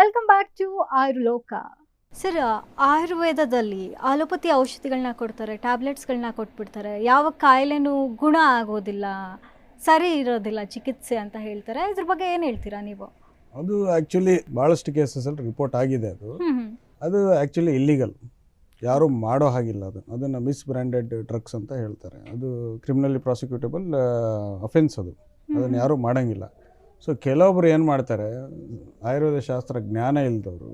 Welcome back to Ayurloka. Sir, ಆಯುರ್ವೇದದಲ್ಲಿ allopathy ಔಷಧಿಗಳನ್ನ ಕೊಡ್ತಾರೆ, ಟ್ಯಾಬ್ಲೆಟ್ಸ್ಗಳನ್ನ ಕೊಟ್ಬಿಡ್ತಾರೆ. ಯಾವ ಕಾಯಿಲೆನೂ ಗುಣ ಆಗೋದಿಲ್ಲ, ಸರಿ ಇರೋದಿಲ್ಲ ಚಿಕಿತ್ಸೆ ಅಂತ ಹೇಳ್ತಾರೆ. ಇದ್ರ ಬಗ್ಗೆ ಏನು ಹೇಳ್ತೀರಾ ನೀವು? ಅದು ಆ್ಯಕ್ಚುಲಿ ಭಾಳಷ್ಟು ಕೇಸಸಲ್ಲಿ ರಿಪೋರ್ಟ್ ಆಗಿದೆ. ಅದು ಆ್ಯಕ್ಚುಲಿ ಇಲ್ಲಿಗಲ್, ಯಾರೂ ಮಾಡೋ ಹಾಗಿಲ್ಲ. ಅದನ್ನು ಮಿಸ್ ಬ್ರ್ಯಾಂಡೆಡ್ ಡ್ರಗ್ಸ್ ಅಂತ ಹೇಳ್ತಾರೆ. ಅದು ಕ್ರಿಮಿನಲಿ ಪ್ರಾಸಿಕ್ಯೂಟಬಲ್ ಅಫೆನ್ಸ್. ಅದನ್ನು ಯಾರೂ ಮಾಡೋಂಗಿಲ್ಲ. ಸೊ ಕೆಲವೊಬ್ರು ಏನು ಮಾಡ್ತಾರೆ, ಆಯುರ್ವೇದ ಶಾಸ್ತ್ರ ಜ್ಞಾನ ಇಲ್ಲದವರು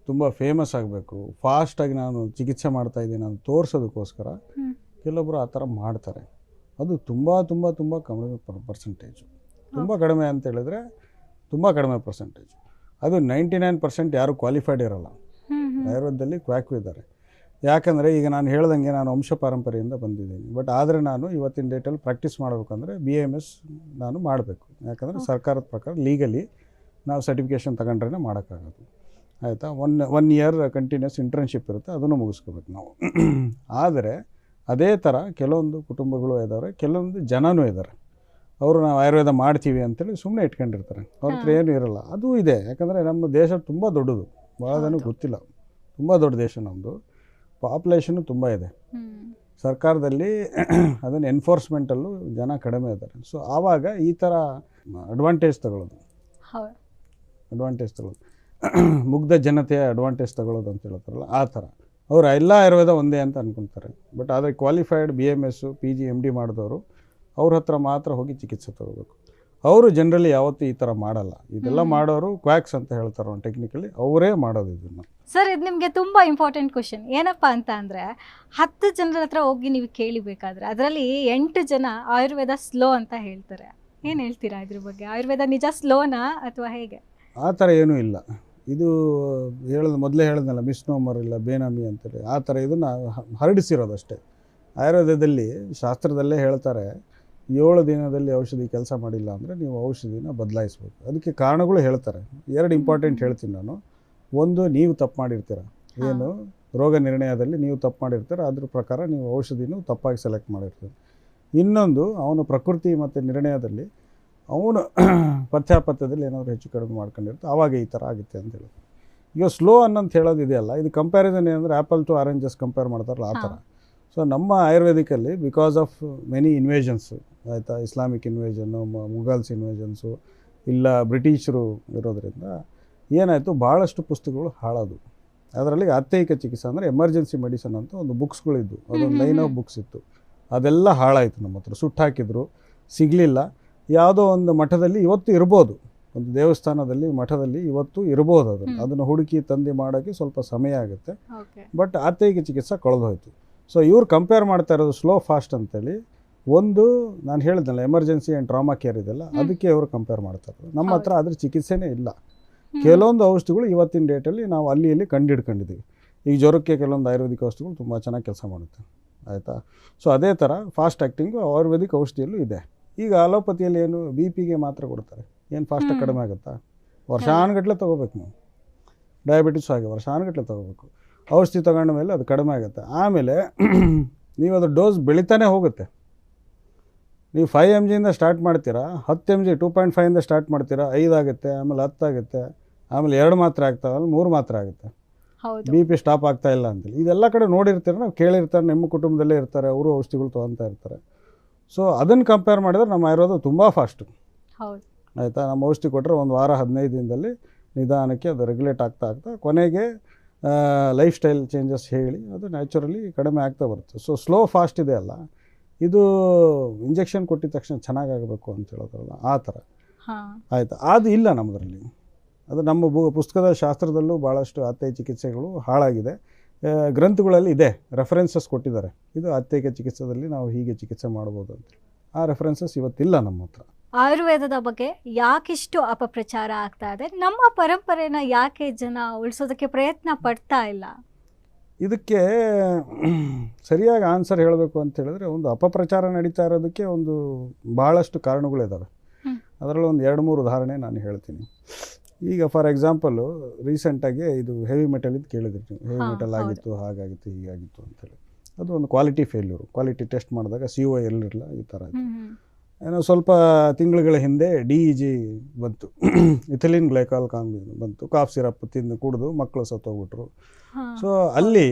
ತುಂಬ ಫೇಮಸ್ ಆಗಬೇಕು, ಫಾಸ್ಟಾಗಿ ನಾನು ಚಿಕಿತ್ಸೆ ಮಾಡ್ತಾಯಿದ್ದೀನಿ ಅಂತ ತೋರಿಸೋದಕ್ಕೋಸ್ಕರ ಕೆಲವೊಬ್ಬರು ಆ ಥರ ಮಾಡ್ತಾರೆ. ಅದು ತುಂಬ ತುಂಬ ತುಂಬ ಕಡಿಮೆ ಪರ್ಸೆಂಟೇಜು. ತುಂಬ ಕಡಿಮೆ ಅಂತ ಹೇಳಿದ್ರೆ ತುಂಬ ಕಡಿಮೆ ಪರ್ಸೆಂಟೇಜು. ಅದು 99% ಯಾರೂ ಕ್ವಾಲಿಫೈಡ್ ಇರೋಲ್ಲ. ಆಯುರ್ವೇದದಲ್ಲಿ ಕ್ವ್ಯಾಕು ಇದ್ದಾರೆ. ಯಾಕಂದರೆ ಈಗ ನಾನು ಹೇಳ್ದಂಗೆ ನಾನು ವಂಶ ಪಾರಂಪರೆಯಿಂದ ಬಂದಿದ್ದೀನಿ. ಬಟ್ ಆದರೆ ನಾನು ಇವತ್ತಿನ ಡೇಟಲ್ಲಿ ಪ್ರಾಕ್ಟೀಸ್ ಮಾಡಬೇಕಂದ್ರೆ BAMS ನಾನು ಮಾಡಬೇಕು. ಯಾಕಂದರೆ ಸರ್ಕಾರದ ಪ್ರಕಾರ ಲೀಗಲಿ ನಾವು ಸರ್ಟಿಫಿಕೇಷನ್ ತಗೊಂಡ್ರೆ ಮಾಡೋಕ್ಕಾಗೋದು. ಆಯಿತಾ, ಒನ್ ಇಯರ್ ಕಂಟಿನ್ಯೂಸ್ ಇಂಟರ್ನ್ಶಿಪ್ ಇರುತ್ತೆ, ಅದನ್ನು ಮುಗಿಸ್ಕೋಬೇಕು ನಾವು. ಆದರೆ ಅದೇ ಥರ ಕೆಲವೊಂದು ಕುಟುಂಬಗಳು ಇದ್ದಾವೆ, ಕೆಲವೊಂದು ಜನನೂ ಇದ್ದಾರೆ. ಅವರು ನಾವು ಆಯುರ್ವೇದ ಮಾಡ್ತೀವಿ ಅಂತೇಳಿ ಸುಮ್ಮನೆ ಇಟ್ಕೊಂಡಿರ್ತಾರೆ. ಅವ್ರ ಹತ್ರ ಏನೂ ಇರೋಲ್ಲ. ಅದು ಇದೆ. ಯಾಕಂದರೆ ನಮ್ಮ ದೇಶ ತುಂಬ ದೊಡ್ಡದು, ಭಾಳ ಜನಕ್ಕೆ ಗೊತ್ತಿಲ್ಲ. ತುಂಬ ದೊಡ್ಡ ದೇಶ ನಮ್ಮದು, ಪಾಪ್ಯುಲೇಷನ್ನು ತುಂಬ ಇದೆ. ಸರ್ಕಾರದಲ್ಲಿ ಅದನ್ನು ಎನ್ಫೋರ್ಸ್ಮೆಂಟಲ್ಲೂ ಜನ ಕಡಿಮೆ ಇದ್ದಾರೆ. ಸೊ ಆವಾಗ ಈ ಥರ ಅಡ್ವಾಂಟೇಜ್ ತಗೊಳ್ಳೋದು, ಮುಗ್ಧ ಜನತೆಯ ಅಡ್ವಾಂಟೇಜ್ ತಗೊಳ್ಳೋದು ಅಂತ ಹೇಳ್ತಾರಲ್ಲ, ಆ ಥರ ಅವರು ಎಲ್ಲ ಆಯುರ್ವೇದ ಒಂದೇ ಅಂತ ಅಂದ್ಕೊತಾರೆ. ಬಟ್ ಆದರೆ ಕ್ವಾಲಿಫೈಡ್ BMS PG MD ಮಾಡಿದವರು ಅವ್ರ ಹತ್ರ ಮಾತ್ರ ಹೋಗಿ ಚಿಕಿತ್ಸೆ ತಗೋಬೇಕು. ಅವರು ಜನರಲಿ ಯಾವತ್ತೂ ಈ ಥರ ಮಾಡಲ್ಲ. ಇದೆಲ್ಲ ಮಾಡೋರು ಕ್ವ್ಯಾಕ್ಸ್ ಅಂತ ಹೇಳ್ತಾರೆ ಟೆಕ್ನಿಕಲಿ, ಅವರೇ ಮಾಡೋದು ಇದನ್ನು. ಸರ್, ಇದು ನಿಮಗೆ ತುಂಬ ಇಂಪಾರ್ಟೆಂಟ್ ಕ್ವಶನ್. ಏನಪ್ಪ ಅಂತ ಅಂದರೆ, 10 ಜನರ ಹತ್ರ ಹೋಗಿ ನೀವು ಕೇಳಿಬೇಕಾದ್ರೆ ಅದರಲ್ಲಿ 8 ಜನ ಆಯುರ್ವೇದ ಸ್ಲೋ ಅಂತ ಹೇಳ್ತಾರೆ. ಏನು ಹೇಳ್ತೀರಾ ಇದ್ರ ಬಗ್ಗೆ? ಆಯುರ್ವೇದ ನಿಜ ಸ್ಲೋನಾ ಅಥವಾ ಹೇಗೆ? ಆ ಥರ ಏನೂ ಇಲ್ಲ. ಇದು ಮೊದಲೇ ಹೇಳಿದ್ನಲ್ಲ, ಮಿಸ್ನೋಮರ್ ಇಲ್ಲ ಬೇನಾಮಿ ಅಂತೇಳಿ, ಆ ಥರ ಇದನ್ನು ಹರಡಿಸಿರೋದಷ್ಟೇ. ಆಯುರ್ವೇದದಲ್ಲಿ ಶಾಸ್ತ್ರದಲ್ಲೇ ಹೇಳ್ತಾರೆ, 7 ದಿನದಲ್ಲಿ ಔಷಧಿ ಕೆಲಸ ಮಾಡಿಲ್ಲ ಅಂದರೆ ನೀವು ಔಷಧಿನ ಬದಲಾಯಿಸ್ಬೇಕು. ಅದಕ್ಕೆ ಕಾರಣಗಳು ಹೇಳ್ತಾರೆ. 2 ಇಂಪಾರ್ಟೆಂಟ್ ಹೇಳ್ತೀನಿ ನಾನು. ಒಂದು, ನೀವು ತಪ್ಪು ಮಾಡಿರ್ತೀರ, ಏನು ರೋಗ ನಿರ್ಣಯದಲ್ಲಿ ನೀವು ತಪ್ಪು ಮಾಡಿರ್ತೀರ, ಅದ್ರ ಪ್ರಕಾರ ನೀವು ಔಷಧಿನೂ ತಪ್ಪಾಗಿ ಸೆಲೆಕ್ಟ್ ಮಾಡಿರ್ತೀರ. ಇನ್ನೊಂದು, ಅವನ ಪ್ರಕೃತಿ ಮತ್ತು ನಿರ್ಣಯದಲ್ಲಿ ಅವನು ಪಥ್ಯಾಪಥ್ಯದಲ್ಲಿ ಏನಾದರೂ ಹೆಚ್ಚು ಕಡಿಮೆ ಮಾಡ್ಕೊಂಡಿರ್ತಾರೆ, ಆವಾಗ ಈ ಥರ ಆಗುತ್ತೆ ಅಂತ ಹೇಳೋದು. ಈಗ ಸ್ಲೋ ಅನ್ನಂತ ಹೇಳೋದು ಇದೆಯಲ್ಲ, ಇದು ಕಂಪ್ಯಾರಿಸನ್ ಏನಂದರೆ ಆ್ಯಪಲ್ ಟು ಆರೆಂಜಸ್ ಕಂಪೇರ್ ಮಾಡ್ತಾರಲ್ಲ, ಆ ಥರ. ಸೊ ನಮ್ಮ ಆಯುರ್ವೇದಿಕಲ್ಲಿ ಬಿಕಾಸ್ ಆಫ್ ಮೆನಿ ಇನ್ವೇಷನ್ಸು, ಆಯಿತಾ, ಇಸ್ಲಾಮಿಕ್ ಇನ್ವೇಷನ್ನು, ಮುಘಲ್ಸ್ ಇನ್ವೇಷನ್ಸು, ಇಲ್ಲ ಬ್ರಿಟಿಷರು ಇರೋದರಿಂದ ಏನಾಯಿತು, ಭಾಳಷ್ಟು ಪುಸ್ತಕಗಳು ಹಾಳಾದವು. ಅದರಲ್ಲಿ ಆತ್ಯಯಿಕ ಚಿಕಿತ್ಸೆ ಅಂದರೆ ಎಮರ್ಜೆನ್ಸಿ ಮೆಡಿಸನ್ ಅಂತ ಒಂದು ಬುಕ್ಸ್ಗಳಿದ್ದು, ಅದೊಂದು ಲೈನ್ ಆಫ್ ಬುಕ್ಸ್ ಇತ್ತು. ಅದೆಲ್ಲ ಹಾಳಾಯಿತು. ನಮ್ಮ ಹತ್ರ ಸುಟ್ಟಾಕಿದ್ರು, ಸಿಗಲಿಲ್ಲ. ಯಾವುದೋ ಒಂದು ಮಠದಲ್ಲಿ ಇವತ್ತು ಇರ್ಬೋದು, ಒಂದು ದೇವಸ್ಥಾನದಲ್ಲಿ ಮಠದಲ್ಲಿ ಇವತ್ತು ಇರ್ಬೋದು. ಅದನ್ನು ಹುಡುಕಿ ತಂದು ಮಾಡೋಕ್ಕೆ ಸ್ವಲ್ಪ ಸಮಯ ಆಗುತ್ತೆ. ಬಟ್ ಆತ್ಯಯಿಕ ಚಿಕಿತ್ಸೆ ಕಳೆದೋಯ್ತು. ಸೊ ಇವ್ರು ಕಂಪೇರ್ ಮಾಡ್ತಾ ಇರೋದು ಸ್ಲೋ ಫಾಸ್ಟ್ ಅಂತೇಳಿ. ಒಂದು ನಾನು ಹೇಳಿದ್ನಲ್ಲ, ಎಮರ್ಜೆನ್ಸಿ ಆ್ಯಂಡ್ ಟ್ರಾಮಾ ಕೇರ್ ಇದೆಲ್ಲ, ಅದಕ್ಕೆ ಅವರು ಕಂಪೇರ್ ಮಾಡ್ತಾರೆ. ನಮ್ಮ ಹತ್ರ ಅದ್ರ ಚಿಕಿತ್ಸೆನೇ ಇಲ್ಲ. ಕೆಲವೊಂದು ಔಷಧಿಗಳು ಇವತ್ತಿನ ಡೇಟಲ್ಲಿ ನಾವು ಅಲ್ಲಿ ಇಲ್ಲಿ ಕಂಡುಹಿಡ್ಕೊಂಡಿದ್ದೀವಿ. ಈಗ ಜ್ವರಕ್ಕೆ ಕೆಲವೊಂದು ಆಯುರ್ವೇದಿಕ್ ಔಷಧಿಗಳು ತುಂಬ ಚೆನ್ನಾಗಿ ಕೆಲಸ ಮಾಡುತ್ತೆ, ಆಯಿತಾ. ಸೊ ಅದೇ ಥರ ಫಾಸ್ಟ್ ಆ್ಯಕ್ಟಿಂಗು ಆಯುರ್ವೇದಿಕ್ ಔಷಧಿಯಲ್ಲೂ ಇದೆ. ಈಗ ಅಲೋಪತಿಯಲ್ಲಿ ಏನು BP ಮಾತ್ರ ಕೊಡ್ತಾರೆ, ಏನು ಫಾಸ್ಟಾಗಿ ಕಡಿಮೆ ಆಗುತ್ತಾ? ವರ್ಷಾನುಗಟ್ಟಲೆ ತೊಗೋಬೇಕು ನಾವು. ಡಯಾಬಿಟಿಸ್ ಹಾಗೆ ವರ್ಷಾನುಗಟ್ಟಲೆ ತೊಗೋಬೇಕು. ಔಷಧಿ ತಗೊಂಡ ಮೇಲೆ ಅದು ಕಡಿಮೆ ಆಗುತ್ತೆ. ಆಮೇಲೆ ನೀವು ಅದು ಡೋಸ್ ಬೆಳೀತಾನೆ ಹೋಗುತ್ತೆ. ನೀವು 5 mg ಸ್ಟಾರ್ಟ್ ಮಾಡ್ತೀರಾ, 10 mg 2.5 ಸ್ಟಾರ್ಟ್ ಮಾಡ್ತೀರಾ, 5 ಆಗುತ್ತೆ, ಆಮೇಲೆ 10 ಆಗುತ್ತೆ, ಆಮೇಲೆ 2 ಮಾತ್ರ ಆಗ್ತಾವೆ, ಆಮೇಲೆ 3 ಮಾತ್ರ ಆಗುತ್ತೆ. BP ಸ್ಟಾಪ್ ಆಗ್ತಾ ಇಲ್ಲ ಅಂತೇಳಿ ಇದೆಲ್ಲ ಕಡೆ ನೋಡಿರ್ತೀರ, ನಾವು ಕೇಳಿರ್ತಾರೆ, ನಿಮ್ಮ ಕುಟುಂಬದಲ್ಲೇ ಇರ್ತಾರೆ, ಅವರು ಔಷಧಿಗಳು ತೊಗೊತಾ ಇರ್ತಾರೆ. ಸೊ ಅದನ್ನು ಕಂಪೇರ್ ಮಾಡಿದ್ರೆ ನಮ್ಮ ಆಯುರ್ವೇದ ತುಂಬ ಫಾಸ್ಟು, ಆಯಿತಾ. ನಮ್ಮ ಔಷಧಿ ಕೊಟ್ಟರೆ 1 ವಾರ 15 ದಿನದಲ್ಲಿ ನಿಧಾನಕ್ಕೆ ಅದು ರೆಗ್ಯುಲೇಟ್ ಆಗ್ತಾ ಕೊನೆಗೆ ಲೈಫ್ ಸ್ಟೈಲ್ ಚೇಂಜಸ್ ಹೇಳಿ ಅದು ನ್ಯಾಚುರಲಿ ಕಡಿಮೆ ಆಗ್ತಾ ಬರುತ್ತೆ. ಸೊ ಸ್ಲೋ ಫಾಸ್ಟ್ ಇದೆ ಅಲ್ಲ, ಇದು ಇಂಜೆಕ್ಷನ್ ಕೊಟ್ಟಿದ ತಕ್ಷಣ ಚೆನ್ನಾಗಾಗಬೇಕು ಅಂತ ಹೇಳೋದ್ರಲ್ಲ, ಆ ಥರ, ಆಯಿತಾ. ಅದು ಇಲ್ಲ ನಮ್ಮದ್ರಲ್ಲಿ. ಅದು ನಮ್ಮ ಪುಸ್ತಕದ ಶಾಸ್ತ್ರದಲ್ಲೂ ಭಾಳಷ್ಟು ಆತ್ಯಯಿಕ ಚಿಕಿತ್ಸೆಗಳು ಹಾಳಾಗಿದೆ. ಗ್ರಂಥಗಳಲ್ಲಿ ಇದೆ, ರೆಫರೆನ್ಸಸ್ ಕೊಟ್ಟಿದ್ದಾರೆ, ಇದು ಆತ್ಯಯಿಕ ಚಿಕಿತ್ಸೆಯಲ್ಲಿ ನಾವು ಹೀಗೆ ಚಿಕಿತ್ಸೆ ಮಾಡ್ಬೋದು ಅಂತ. ಆ ರೆಫರೆನ್ಸಸ್ ಇವತ್ತಿಲ್ಲ ನಮ್ಮ ಹತ್ರ. ಆಯುರ್ವೇದದ ಬಗ್ಗೆ ಯಾಕಿಷ್ಟು ಅಪಪ್ರಚಾರ ಆಗ್ತಾ ಇದೆ? ನಮ್ಮ ಪರಂಪರೆನ ಯಾಕೆ ಜನ ಉಳಿಸೋದಕ್ಕೆ ಪ್ರಯತ್ನ ಪಡ್ತಾ ಇಲ್ಲ? ಇದಕ್ಕೆ ಸರಿಯಾಗಿ ಆನ್ಸರ್ ಹೇಳಬೇಕು ಅಂತ ಹೇಳಿದ್ರೆ, ಒಂದು ಅಪಪ್ರಚಾರ ನಡೀತಾ ಇರೋದಕ್ಕೆ ಒಂದು ಭಾಳಷ್ಟು ಕಾರಣಗಳಿದ್ದಾವೆ. ಅದರಲ್ಲಿ ಒಂದು 2-3 ಉದಾಹರಣೆ ನಾನು ಹೇಳ್ತೀನಿ. ಈಗ ಫಾರ್ ಎಕ್ಸಾಂಪಲ್ಲು ರೀಸೆಂಟಾಗಿ ಇದು ಹೆವಿ ಮೆಟಲಿದ್ದು ಕೇಳಿದ್ರಿ ನೀವು, ಹೆವಿ ಮೆಟಲ್ ಆಗಿತ್ತು, ಹಾಗಾಗಿತ್ತು, ಹೀಗಾಗಿತ್ತು ಅಂತೇಳಿ. ಅದು ಒಂದು ಕ್ವಾಲಿಟಿ ಫೇಲ್ಯೂರು. ಕ್ವಾಲಿಟಿ ಟೆಸ್ಟ್ ಮಾಡಿದಾಗ CO ಇರಲಿಲ್ಲ, ಈ ಥರ ಇತ್ತು. ಏನೋ ಸ್ವಲ್ಪ ತಿಂಗಳುಗಳ ಹಿಂದೆ DEG ಬಂತು, ಇಥಿಲಿನ್ ಗ್ಲೈಕಾಲ್ ಬಂತು. ಕಾಫ್ ಸಿರಪ್ ತಿಂದು ಕುಡಿದು ಮಕ್ಕಳು ಸತ್ತೋಗ್ಬಿಟ್ರು. ಸೊ ಅಲ್ಲಿ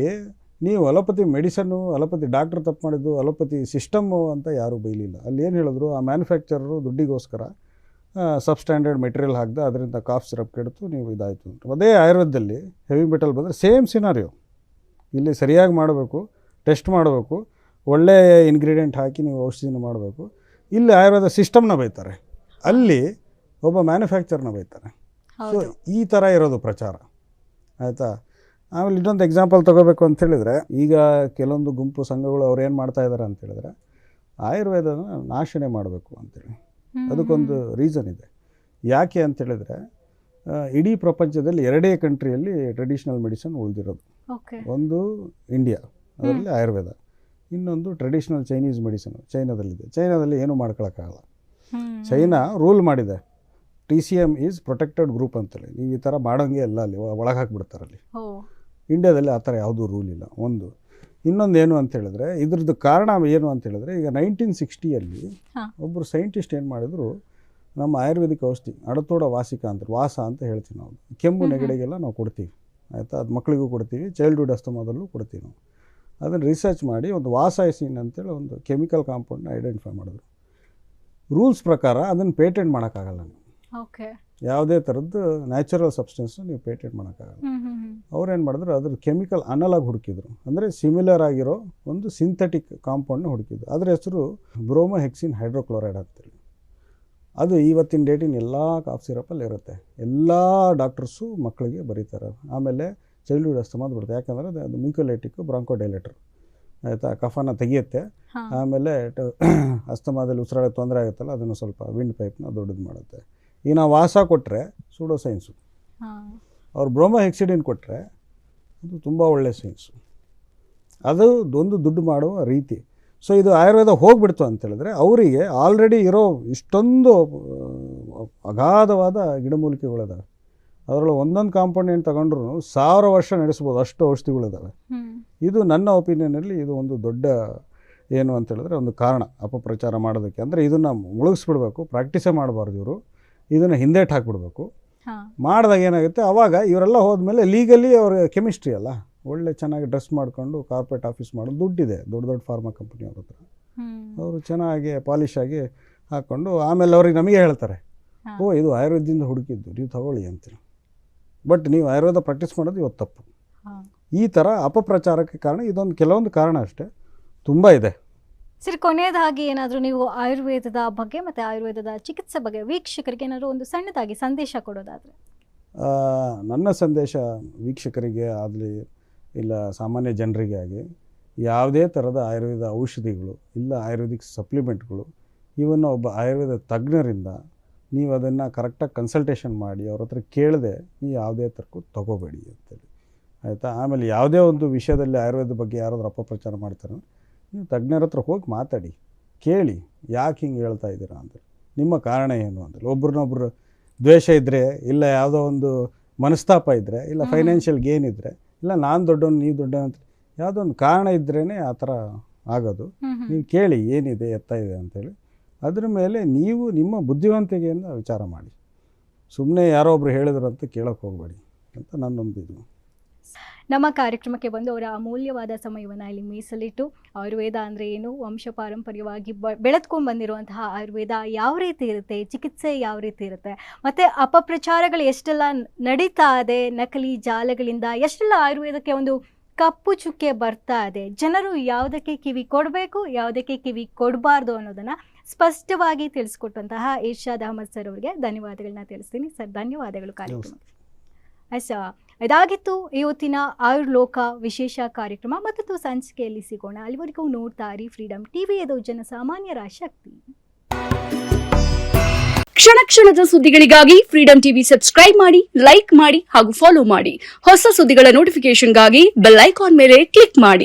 ನೀವು ಅಲೋಪತಿ ಮೆಡಿಸನ್ನು, ಅಲೋಪತಿ ಡಾಕ್ಟ್ರ್ ತಪ್ಪು ಮಾಡಿದ್ದು, ಅಲೋಪತಿ ಸಿಸ್ಟಮ್ಮು ಅಂತ ಯಾರೂ ಬೈಲಿಲ್ಲ. ಅಲ್ಲಿ ಏನು ಹೇಳಿದ್ರು, ಆ ಮ್ಯಾನುಫ್ಯಾಕ್ಚರರು ದುಡ್ಡಿಗೋಸ್ಕರ ಸಬ್ಸ್ಟ್ಯಾಂಡರ್ಡ್ ಮೆಟೀರಿಯಲ್ ಹಾಕಿದ, ಅದರಿಂದ ಕಾಫ್ ಸಿರಪ್ ಕೆಡ್ತು, ನೀವು ಇದಾಯಿತು ಅಂತ. ಅದೇ ಆಯುರ್ವೇದದಲ್ಲಿ ಹೆವಿ ಮೆಟಲ್ ಬಂದರೆ ಸೇಮ್ ಸಿನಾರಿಯೋ. ಇಲ್ಲಿ ಸರಿಯಾಗಿ ಮಾಡಬೇಕು, ಟೆಸ್ಟ್ ಮಾಡಬೇಕು, ಒಳ್ಳೆ ಇಂಗ್ರೀಡಿಯೆಂಟ್ ಹಾಕಿ ನೀವು ಔಷಧಿನ ಮಾಡಬೇಕು. ಇಲ್ಲಿ ಆಯುರ್ವೇದ ಸಿಸ್ಟಮ್ನ ಬೈತಾರೆ, ಅಲ್ಲಿ ಒಬ್ಬ ಮ್ಯಾನುಫ್ಯಾಕ್ಚರ್ನ ಬೈತಾರೆ. ಸೊ ಈ ಥರ ಇರೋದು ಪ್ರಚಾರ, ಆಯಿತಾ. ಆಮೇಲೆ ಇನ್ನೊಂದು ಎಕ್ಸಾಂಪಲ್ ತೊಗೋಬೇಕು ಅಂತ ಹೇಳಿದರೆ, ಈಗ ಕೆಲವೊಂದು ಗುಂಪು ಸಂಘಗಳು ಅವ್ರು ಏನು ಮಾಡ್ತಾ ಇದ್ದಾರೆ ಅಂತ ಹೇಳಿದ್ರೆ, ಆಯುರ್ವೇದನ ನಾಶನೆ ಮಾಡಬೇಕು ಅಂತೇಳಿ. ಅದಕ್ಕೊಂದು ರೀಸನ್ ಇದೆ. ಯಾಕೆ ಅಂತ ಹೇಳಿದ್ರೆ, ಇಡೀ ಪ್ರಪಂಚದಲ್ಲಿ 2 ಕಂಟ್ರಿಯಲ್ಲಿ ಟ್ರೆಡಿಷ್ನಲ್ ಮೆಡಿಸಿನ್ ಉಳಿದಿರೋದು. ಒಂದು ಇಂಡಿಯಾ, ಅದರಲ್ಲಿ ಆಯುರ್ವೇದ. ಇನ್ನೊಂದು ಟ್ರೆಡಿಷ್ನಲ್ ಚೈನೀಸ್ ಮೆಡಿಸಿನ್ ಚೈನಾದಲ್ಲಿದೆ. ಚೈನಾದಲ್ಲಿ ಏನೂ ಮಾಡ್ಕೊಳಕ್ಕಾಗಲ್ಲ. ಚೈನಾ ರೂಲ್ ಮಾಡಿದೆ, TCM ಈಸ್ ಪ್ರೊಟೆಕ್ಟೆಡ್ ಗ್ರೂಪ್ ಅಂತೇಳಿ. ನೀವು ಈ ಥರ ಮಾಡೋಂಗೆ ಎಲ್ಲ ಅಲ್ಲಿ ಒಳಗೆ ಹಾಕಿಬಿಡ್ತಾರೆ. ಅಲ್ಲಿ ಇಂಡಿಯಾದಲ್ಲಿ ಆ ಥರ ಯಾವುದೂ ರೂಲ್ ಇಲ್ಲ. ಒಂದು ಇನ್ನೊಂದು ಏನು ಅಂತ ಹೇಳಿದ್ರೆ, ಇದ್ರದ್ದು ಕಾರಣ ಏನು ಅಂತ ಹೇಳಿದ್ರೆ, ಈಗ 1960ಯಲ್ಲಿ ಒಬ್ಬರು ಸೈಂಟಿಸ್ಟ್ ಏನು ಮಾಡಿದ್ರು, ನಮ್ಮ ಆಯುರ್ವೇದಿಕ್ ಔಷಧಿ ಅಡತೋಡ ವಾಸಿಕ ಅಂತ, ವಾಸ ಅಂತ ಹೇಳ್ತೀವಿ ನಾವು, ಕೆಮ್ಮು ನೆಗಡಿಗೆಲ್ಲ ನಾವು ಕೊಡ್ತೀವಿ, ಆಯಿತಾ. ಅದು ಮಕ್ಕಳಿಗೂ ಕೊಡ್ತೀವಿ, ಚೈಲ್ಡ್ಹುಡ್ ಅಸ್ತಮಾದಲ್ಲೂ ಕೊಡ್ತೀವಿ ನಾವು. ಅದನ್ನು ರಿಸರ್ಚ್ ಮಾಡಿ ಒಂದು ವಾಸೈಸಿನ್ ಅಂತೇಳಿ ಒಂದು ಕೆಮಿಕಲ್ ಕಾಂಪೌಂಡ್ನ ಐಡೆಂಟಿಫೈ ಮಾಡಿದ್ರು. ರೂಲ್ಸ್ ಪ್ರಕಾರ ಅದನ್ನು ಪೇಟೆಂಟ್ ಮಾಡೋಕ್ಕಾಗಲ್ಲ ನೀವು. ಯಾವುದೇ ಥರದ್ದು ನ್ಯಾಚುರಲ್ ಸಬ್ಸ್ಟೆನ್ಸ್ನ ನೀವು ಪೇಟೆಂಟ್ ಮಾಡೋಕ್ಕಾಗಲ್ಲ. ಅವ್ರೇನು ಮಾಡಿದ್ರು, ಅದ್ರ ಕೆಮಿಕಲ್ ಅನಲಾಗ್ ಹುಡುಕಿದ್ರು, ಅಂದರೆ ಸಿಮಿಲರ್ ಆಗಿರೋ ಒಂದು ಸಿಂಥೆಟಿಕ್ ಕಾಂಪೌಂಡ್ನ ಹುಡುಕಿದ್ರು. ಅದರ ಹೆಸರು ಬ್ರೋಮೋಹೆಕ್ಸಿನ್ ಹೈಡ್ರೋಕ್ಲೋರೈಡ್ ಅಂತೇಳಿ. ಅದು ಇವತ್ತಿನ ಡೇಟಿನ ಎಲ್ಲ ಕಾಫ್ ಸಿರಪಲ್ಲಿ ಇರುತ್ತೆ. ಎಲ್ಲ ಡಾಕ್ಟರ್ಸು ಮಕ್ಕಳಿಗೆ ಬರೀತಾರೆ. ಆಮೇಲೆ ಚೈಲ್ಡ್ಹುಡ್ ಅಸ್ತಮಾದ ಬರುತ್ತೆ, ಯಾಕಂದರೆ ಅದು ಮ್ಯೂಕೋಲೈಟಿಕ್ ಬ್ರಾಂಕೋಡೈಲೇಟರ್, ಆಯಿತಾ. ಕಫನ ತೆಗೆಯುತ್ತೆ. ಆಮೇಲೆ ಅಸ್ತಮಾದಲ್ಲಿ ಉಸಿರಾಡೋ ತೊಂದರೆ ಆಗುತ್ತಲ್ಲ, ಅದನ್ನು ಸ್ವಲ್ಪ ವಿಂಡ್ ಪೈಪ್ನ ದೊಡ್ಡದು ಮಾಡುತ್ತೆ. ಈಗ ನಾವು ವಾಸ ಕೊಟ್ಟರೆ ಸೂಡೋ ಸೈನ್ಸು, ಅವ್ರು ಬ್ರೋಮೋಹೆಕ್ಸಿಡಿನ್ ಕೊಟ್ಟರೆ ಅದು ತುಂಬ ಒಳ್ಳೆಯ ಸೈನ್ಸು. ಅದು ಒಂದು ದುಡ್ಡು ಮಾಡುವ ರೀತಿ. ಸೊ ಇದು ಆಯುರ್ವೇದ ಹೋಗ್ಬಿಡ್ತು ಅಂತೇಳಿದ್ರೆ, ಅವರಿಗೆ ಆಲ್ರೆಡಿ ಇರೋ ಇಷ್ಟೊಂದು ಅಗಾಧವಾದ ಗಿಡಮೂಲಿಕೆಗಳಿದ್ದಾವೆ. ಅದರೊಳಗೆ ಒಂದೊಂದು ಕಾಂಪೌಂಡ್ ತಗೊಂಡ್ರು 1000 ವರ್ಷ ನಡೆಸ್ಬೋದು, ಅಷ್ಟು ಔಷಧಿಗಳಿದ್ದಾವೆ. ಇದು ನನ್ನ ಒಪಿನಿಯನಲ್ಲಿ ಇದು ಒಂದು ದೊಡ್ಡ ಏನು ಅಂತ ಹೇಳಿದ್ರೆ ಒಂದು ಕಾರಣ ಅಪಪ್ರಚಾರ ಮಾಡೋದಕ್ಕೆ. ಅಂದರೆ ಇದನ್ನು ಮುಳುಗಿಸ್ಬಿಡ್ಬೇಕು, ಪ್ರಾಕ್ಟೀಸೇ ಮಾಡಬಾರ್ದು ಇವರು, ಇದನ್ನು ಹಿಂದೇಟು ಹಾಕಿಬಿಡ್ಬೇಕು. ಮಾಡಿದಾಗ ಏನಾಗುತ್ತೆ, ಆವಾಗ ಇವರೆಲ್ಲ ಹೋದ್ಮೇಲೆ ಲೀಗಲಿ ಅವ್ರ ಕೆಮಿಸ್ಟ್ರಿ ಅಲ್ಲ, ಒಳ್ಳೆ ಚೆನ್ನಾಗಿ ಡ್ರೆಸ್ ಮಾಡಿಕೊಂಡು ಕಾರ್ಪೊರೇಟ್ ಆಫೀಸ್ ಮಾಡೋದು ದುಡ್ಡಿದೆ, ದೊಡ್ಡ ದೊಡ್ಡ ಫಾರ್ಮಾ ಕಂಪ್ನಿ ಅವ್ರ ಹತ್ರ. ಅವರು ಚೆನ್ನಾಗಿ ಪಾಲಿಶ್ ಆಗಿ ಹಾಕ್ಕೊಂಡು ಆಮೇಲೆ ಅವ್ರಿಗೆ ನಮಗೆ ಹೇಳ್ತಾರೆ, ಓ ಇದು ಆಯುರ್ವೇದದಿಂದ ಹುಡುಕಿದ್ದು, ನೀವು ತಗೊಳ್ಳಿ ಅಂತೀರಿ. ಬಟ್ ನೀವು ಆಯುರ್ವೇದ ಪ್ರಾಕ್ಟೀಸ್ ಮಾಡೋದು ಇವತ್ತು ತಪ್ಪು. ಈ ಥರ ಅಪಪ್ರಚಾರಕ್ಕೆ ಕಾರಣ ಇದೊಂದು ಕೆಲವೊಂದು ಕಾರಣ ಅಷ್ಟೇ, ತುಂಬ ಇದೆ. ಸರಿ, ಕೊನೆಯದಾಗಿ ಏನಾದರೂ ನೀವು ಆಯುರ್ವೇದದ ಬಗ್ಗೆ ಮತ್ತು ಆಯುರ್ವೇದದ ಚಿಕಿತ್ಸೆ ಬಗ್ಗೆ ವೀಕ್ಷಕರಿಗೆ ಏನಾದರೂ ಒಂದು ಸಣ್ಣದಾಗಿ ಸಂದೇಶ ಕೊಡೋದಾದರೆ? ನನ್ನ ಸಂದೇಶ ವೀಕ್ಷಕರಿಗೆ ಆಗಲಿ ಇಲ್ಲ ಸಾಮಾನ್ಯ ಜನರಿಗೆ ಆಗಿ, ಯಾವುದೇ ಥರದ ಆಯುರ್ವೇದ ಔಷಧಿಗಳು ಇಲ್ಲ ಆಯುರ್ವೇದಿಕ್ ಸಪ್ಲಿಮೆಂಟ್ಗಳು, ಇವನ್ನು ಒಬ್ಬ ಆಯುರ್ವೇದ ತಜ್ಞರಿಂದ ನೀವು ಅದನ್ನು ಕರೆಕ್ಟಾಗಿ ಕನ್ಸಲ್ಟೇಷನ್ ಮಾಡಿ ಅವ್ರ ಹತ್ರ ಕೇಳದೆ ನೀವು ಯಾವುದೇ ಥರಕ್ಕೂ ತೊಗೋಬೇಡಿ ಅಂತೇಳಿ, ಆಯಿತಾ. ಆಮೇಲೆ ಯಾವುದೇ ಒಂದು ವಿಷಯದಲ್ಲಿ ಆಯುರ್ವೇದ ಬಗ್ಗೆ ಯಾರಾದರೂ ಅಪಪ್ರಚಾರ ಮಾಡ್ತಾರೆ, ನೀವು ತಜ್ಞರ ಹತ್ರ ಹೋಗಿ ಮಾತಾಡಿ, ಕೇಳಿ ಯಾಕೆ ಹಿಂಗೆ ಹೇಳ್ತಾ ಇದ್ದೀರಾ ಅಂತೇಳಿ, ನಿಮ್ಮ ಕಾರಣ ಏನು ಅಂತೇಳಿ. ಒಬ್ರನ್ನೊಬ್ರು ದ್ವೇಷ ಇದ್ದರೆ, ಇಲ್ಲ ಯಾವುದೋ ಒಂದು ಮನಸ್ತಾಪ ಇದ್ದರೆ, ಇಲ್ಲ ಫೈನಾನ್ಷಿಯಲ್ ಗೇನ್ ಇದ್ದರೆ, ಇಲ್ಲ ನಾನು ದೊಡ್ಡವನು ನೀವು ದೊಡ್ಡವನು ಅಂತ ಯಾವುದೋ ಒಂದು ಕಾರಣ ಇದ್ರೇ ಆ ಥರ ಆಗೋದು. ನೀವು ಕೇಳಿ ಏನಿದೆ ಎತ್ತ ಇದೆ ಅಂತೇಳಿ, ಅದ್ರ ಮೇಲೆ ನೀವು ನಿಮ್ಮ ಬುದ್ಧಿವಂತಿಕೆಯಿಂದ ವಿಚಾರ ಮಾಡಿ. ಸುಮ್ಮನೆ ಯಾರೋ ಒಬ್ರು ಹೇಳಿದ್ರು ಅಂತ ಕೇಳೋಕ್ಕೆ ಹೋಗಬೇಡಿ ಅಂತ ನನ್ನೊಂದು ಇದು. ನಮ್ಮ ಕಾರ್ಯಕ್ರಮಕ್ಕೆ ಬಂದು ಅವರ ಅಮೂಲ್ಯವಾದ ಸಮಯವನ್ನು ಇಲ್ಲಿ ಮೀಸಲಿಟ್ಟು ಆಯುರ್ವೇದ ಅಂದರೆ ಏನು, ವಂಶ ಪಾರಂಪರ್ಯವಾಗಿ ಬೆಳೆದ್ಕೊಂಡು ಬಂದಿರುವಂತಹ ಆಯುರ್ವೇದ ಯಾವ ರೀತಿ ಇರುತ್ತೆ, ಚಿಕಿತ್ಸೆ ಯಾವ ರೀತಿ ಇರುತ್ತೆ, ಮತ್ತು ಅಪಪ್ರಚಾರಗಳು ಎಷ್ಟೆಲ್ಲ ನಡೀತಾ ಇದೆ, ನಕಲಿ ಜಾಲಗಳಿಂದ ಎಷ್ಟೆಲ್ಲ ಆಯುರ್ವೇದಕ್ಕೆ ಒಂದು ಕಪ್ಪು ಚುಕ್ಕೆ ಬರ್ತಾ ಇದೆ, ಜನರು ಯಾವುದಕ್ಕೆ ಕಿವಿ ಕೊಡಬೇಕು ಯಾವುದಕ್ಕೆ ಕಿವಿ ಕೊಡಬಾರ್ದು ಅನ್ನೋದನ್ನು ಸ್ಪಷ್ಟವಾಗಿ ತಿಳಿಸ್ಕೊಟ್ಟಂತಹ ಇರ್ಷಾದ್ ಅಹಮದ್ ಸರ್ ಅವರಿಗೆ ಧನ್ಯವಾದಗಳನ್ನ ತಿಳಿಸ್ತೀನಿ. ಸರ್, ಧನ್ಯವಾದಗಳು ಕಾರ್ಯಕ್ರಮ. ಇದಾಗಿತ್ತು ಇವತ್ತಿನ ಆಯುರ್ಲೋಕ ವಿಶೇಷ ಕಾರ್ಯಕ್ರಮ. ಮತ್ತೊಂದು ಸಂಚಿಕೆಯಲ್ಲಿ ಸಿಗೋಣ. ಅಲ್ಲಿವರೆಗೂ ನೋಡ್ತಾ ಇರಿ ಫ್ರೀಡಮ್ ಟಿವಿ, ಇದು ಜನಸಾಮಾನ್ಯರ ಶಕ್ತಿ. ಕ್ಷಣ ಕ್ಷಣದ ಸುದ್ದಿಗಳಿಗಾಗಿ ಫ್ರೀಡಮ್ ಟಿವಿ ಸಬ್ಸ್ಕ್ರೈಬ್ ಮಾಡಿ, ಲೈಕ್ ಮಾಡಿ ಹಾಗೂ ಫಾಲೋ ಮಾಡಿ. ಹೊಸ ಸುದ್ದಿಗಳ ನೋಟಿಫಿಕೇಶನ್ಗಾಗಿ ಬೆಲ್ ಐಕಾನ್ ಮೇಲೆ ಕ್ಲಿಕ್ ಮಾಡಿ.